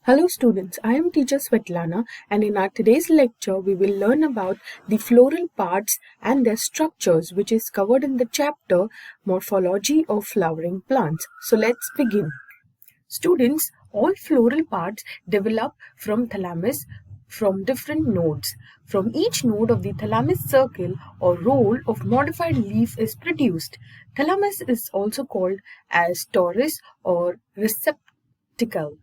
Hello students, I am teacher Svetlana and in our today's lecture we will learn about the floral parts and their structures which is covered in the chapter Morphology of Flowering Plants. So let's begin. Students, all floral parts develop from thalamus from different nodes. From each node of the thalamus circle or roll of modified leaf is produced. Thalamus is also called as torus or receptacle.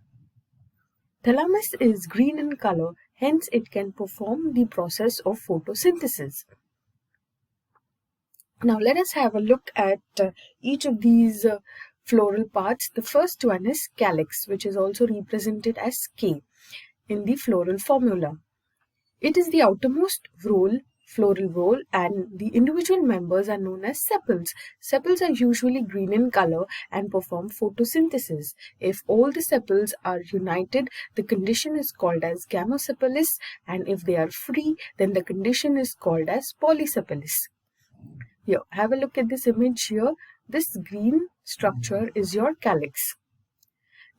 Thalamus is green in color, hence it can perform the process of photosynthesis. Now let us have a look at each of these floral parts. The first one is calyx, which is also represented as K in the floral formula. It is the outermost floral roll, and the individual members are known as sepals. Sepals are usually green in color and perform photosynthesis. If all the sepals are united, the condition is called as gamosepalous, and if they are free, then the condition is called as polysepalous. Here, have a look at this image here. This green structure is your calyx.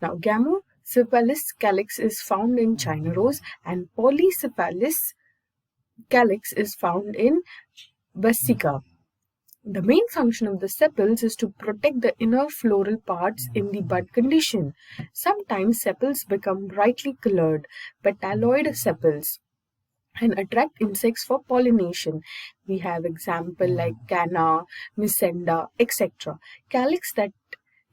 Now, gamosepalous calyx is found in China rose and polysepalous calyx is found in Brassica. The main function of the sepals is to protect the inner floral parts in the bud condition. Sometimes sepals become brightly colored, petaloid sepals, and attract insects for pollination. We have example like canna, misenda, etc. Calyx, that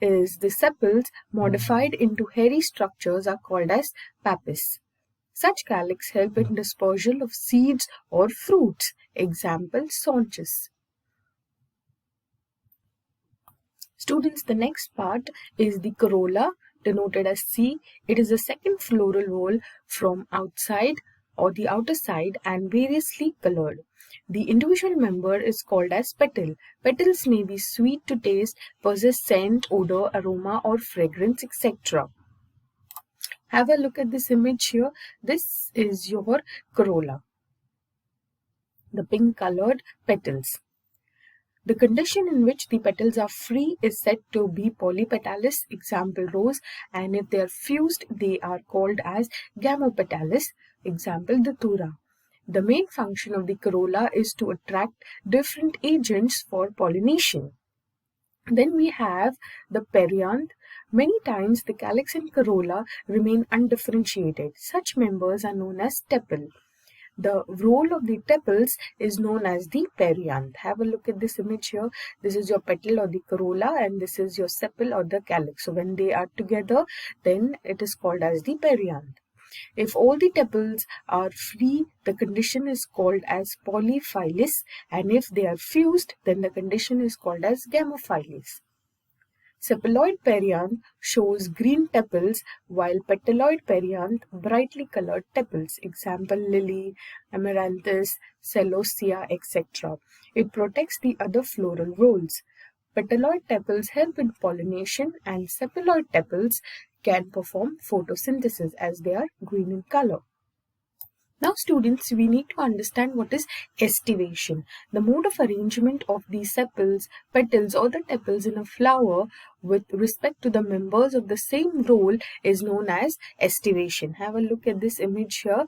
is the sepals modified into hairy structures, are called as pappus. Such calyx help in dispersal of seeds or fruits. Example, saunches. Students, the next part is the corolla, denoted as C. It is the second floral roll from outside or the outer side and variously colored. The individual member is called as petal. Petals may be sweet to taste, possess scent, odor, aroma or fragrance, etc. Have a look at this image here. This is your corolla, the pink colored petals. The condition in which the petals are free is said to be polypetalous, example rose, and if they are fused, they are called as gamopetalous, example datura. The main function of the corolla is to attract different agents for pollination. Then we have the perianth. Many times the calyx and corolla remain undifferentiated. Such members are known as tepal. The roll of the tepals is known as the perianth. Have a look at this image here. This is your petal or the corolla and this is your sepal or the calyx. So when they are together, then it is called as the perianth. If all the tepals are free, the condition is called as polyphylous, and if they are fused, then the condition is called as gamophylous. Sepaloid perianth shows green tepals, while petaloid perianth brightly colored tepals. Example, lily, amaranthus, celosia, etc. It protects the other floral rolls. Petaloid tepals help in pollination, and sepaloid tepals can perform photosynthesis as they are green in color. Now students, we need to understand what is estivation. The mode of arrangement of the sepals, petals or the tepals in a flower with respect to the members of the same roll is known as estivation. Have a look at this image here.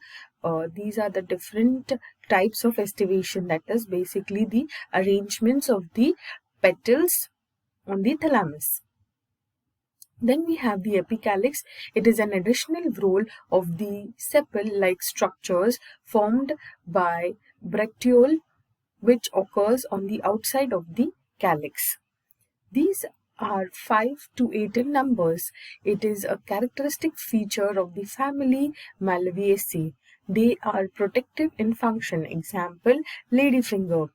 These are the different types of estivation, that is basically the arrangements of the petals on the thalamus. Then we have the epicalyx. It is an additional roll of the sepal-like structures formed by bracteole, which occurs on the outside of the calyx. These are 5 to 8 in numbers. It is a characteristic feature of the family Malvaceae. They are protective in function. Example, ladyfinger.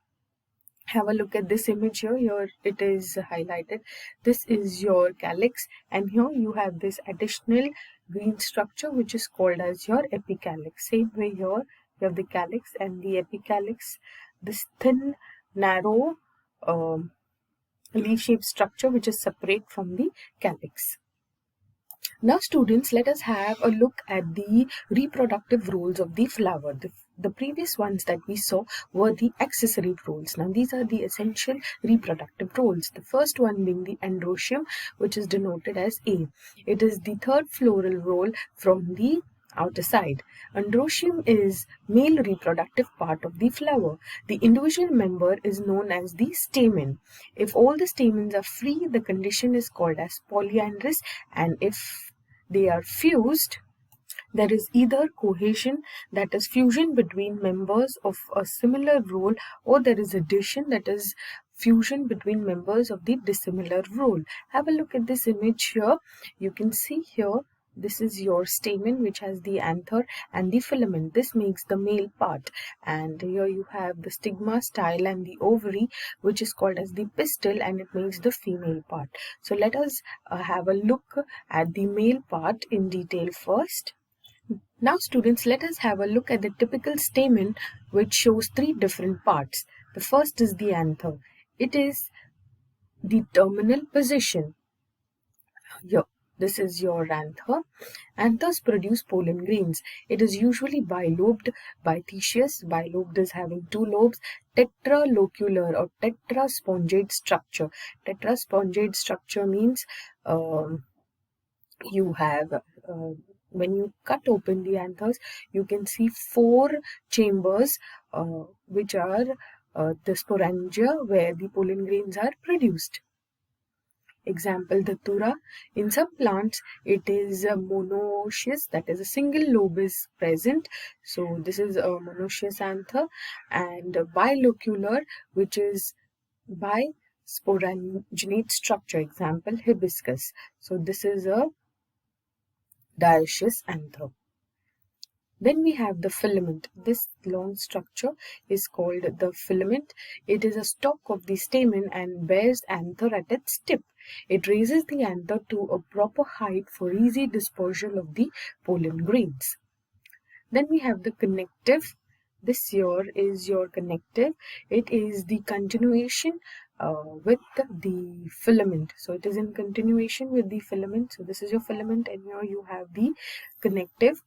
Have a look at this image here. Here it is highlighted. This is your calyx, and here you have this additional green structure which is called as your epicalyx. Same way here you have the calyx and the epicalyx, this thin narrow leaf-shaped structure which is separate from the calyx. Now students, let us have a look at the reproductive roles of the flower. the previous ones that we saw were the accessory roles. Now these are the essential reproductive roles. The first one being the androecium, which is denoted as A. It is the third floral role from the outer side. Androecium is male reproductive part of the flower. The individual member is known as the stamen. If all the stamens are free, the condition is called as polyandrous, and if they are fused, there is either cohesion, that is fusion between members of a similar role, or there is addition, that is fusion between members of the dissimilar role. Have a look at this image here. You can see here, this is your stamen, which has the anther and the filament. This makes the male part. And here you have the stigma, style, and the ovary, which is called as the pistil, and it makes the female part. So let us have a look at the male part in detail first. Now students, let us have a look at the typical stamen, which shows three different parts. The first is the anther. It is the terminal position. Here, this is your anther. Anthers produce pollen grains. It is usually bilobed, bithecious. Bilobed is having two lobes. Tetralocular or tetraspongate structure. Tetraspongate structure means you have when you cut open the anthers, you can see four chambers which are the sporangia, where the pollen grains are produced. Example, datura. In some plants, it is monoecious, that is a single lobe is present. So this is a monoecious anther, and bilocular, which is bisporanginate structure. Example, hibiscus. So this is a dioecious anther. Then we have the filament. This long structure is called the filament. It is a stalk of the stamen and bears anther at its tip. It raises the anther to a proper height for easy dispersal of the pollen grains. Then we have the connective. This here is your connective. It is the continuation with the filament. So it is in continuation with the filament. So this is your filament, and here you have the connective.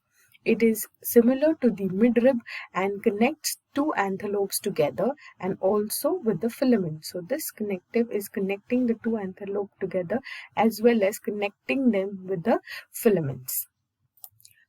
It is similar to the midrib and connects two anther lobes together and also with the filament. So this connective is connecting the two anther lobes together as well as connecting them with the filaments.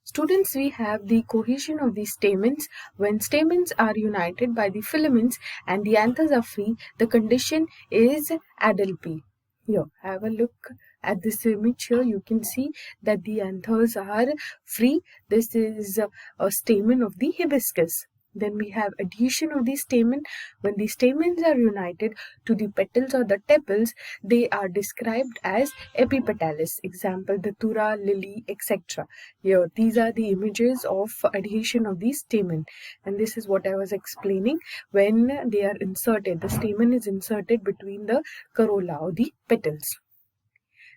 Students, we have the cohesion of the stamens. When stamens are united by the filaments and the anthers are free, the condition is adalpy. Here, have a look at this image here. You can see that the anthers are free. This is a stamen of the hibiscus. Then we have adhesion of the stamen. When the stamens are united to the petals or the tepals, they are described as epipetalis. Example, datura, lily, etc. Here, these are the images of adhesion of the stamen. And this is what I was explaining. When they are inserted, the stamen is inserted between the corolla or the petals.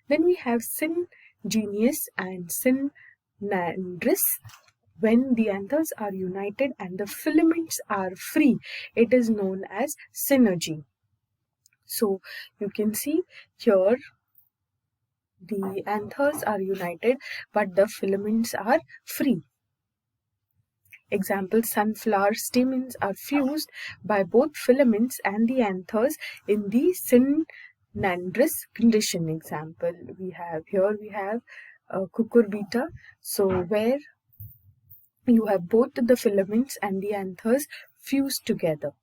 Then we have syngenous and synandrous. When the anthers are united and the filaments are free, it is known as synergy. So you can see here the anthers are united but the filaments are free. Example, sunflower stamens are fused by both filaments and the anthers in the synandrous condition. Example, we have cucurbita. So where you have both the filaments and the anthers fused together.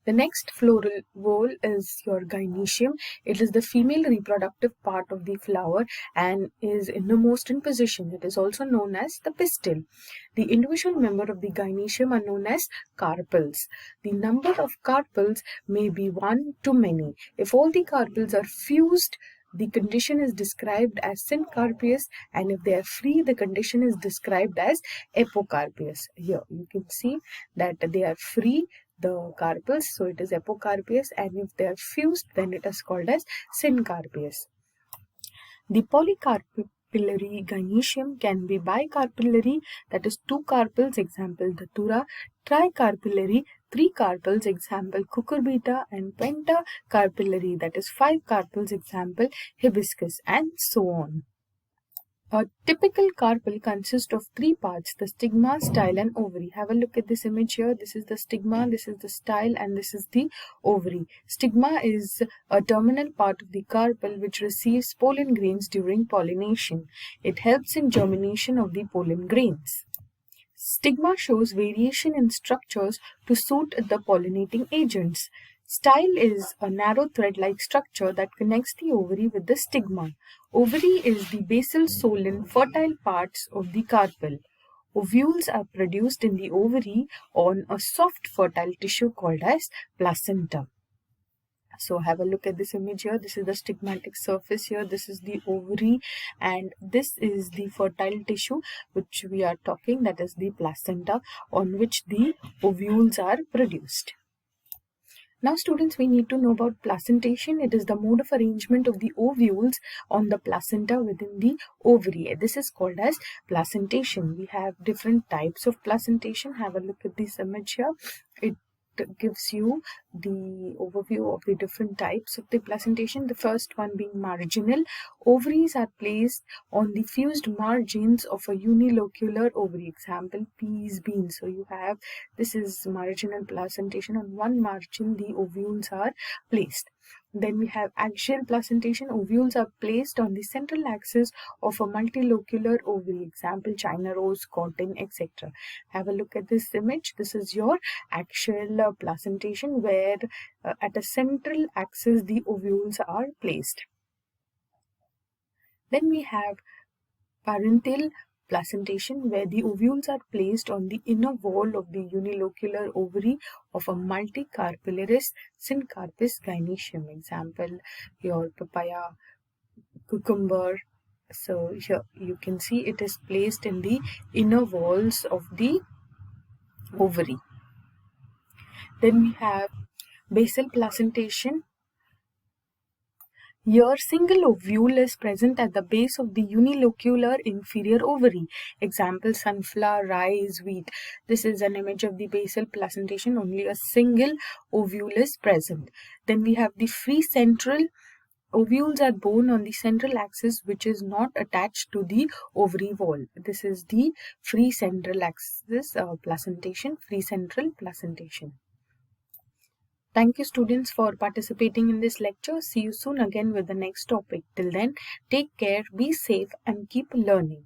The next floral whorl is your gynoecium. It is the female reproductive part of the flower and is innermost in position. It is also known as the pistil. The individual member of the gynoecium are known as carpels. The number of carpels may be one to many. If all the carpels are fused, the condition is described as syncarpious, and if they are free, the condition is described as apocarpious. Here you can see that they are free, the carpels, so it is apocarpious, and if they are fused, then it is called as syncarpious. The polycarpillary gynoecium can be bicarpillary, that is 2 carpels, example datura, tricarpillary, 3 carpels, example cucurbita, and pentacarpillary, that is 5 carpels, example hibiscus, and so on. A typical carpel consists of three parts: the stigma, style, and ovary. Have a look at this image here. This is the stigma, this is the style, and this is the ovary. Stigma is a terminal part of the carpel which receives pollen grains during pollination. It helps in germination of the pollen grains. Stigma shows variation in structures to suit the pollinating agents. Style is a narrow thread-like structure that connects the ovary with the stigma. Ovary is the basal solen fertile parts of the carpel. Ovules are produced in the ovary on a soft fertile tissue called as placenta. So have a look at this image here. This is the stigmatic surface here. This is the ovary, and this is the fertile tissue which we are talking, that is the placenta, on which the ovules are produced. Now students, we need to know about placentation. It is the mode of arrangement of the ovules on the placenta within the ovary. This is called as placentation. We have different types of placentation. Have a look at this image here. It gives you the overview of the different types of the placentation. The first one being marginal. Ovaries are placed on the fused margins of a unilocular ovary. Example, peas, beans. So you have, this is marginal placentation. On one margin the ovules are placed. Then we have axial placentation. Ovules are placed on the central axis of a multilocular ovary. Example, China rose, cotton, etc. Have a look at this image. This is your axial placentation, where at a central axis the ovules are placed. Then we have parental placentation, where the ovules are placed on the inner wall of the unilocular ovary of a multicarpillaris syncarpous gynoecium. Example, your papaya, cucumber. So here you can see it is placed in the inner walls of the ovary. Then we have basal placentation. Here, single ovule is present at the base of the unilocular inferior ovary. Example, sunflower, rice, wheat. This is an image of the basal placentation. Only a single ovule is present. Then we have the free central. Ovules are borne on the central axis, which is not attached to the ovary wall. This is the free central axis placentation, free central placentation. Thank you students for participating in this lecture. See you soon again with the next topic. Till then, take care, be safe, and keep learning.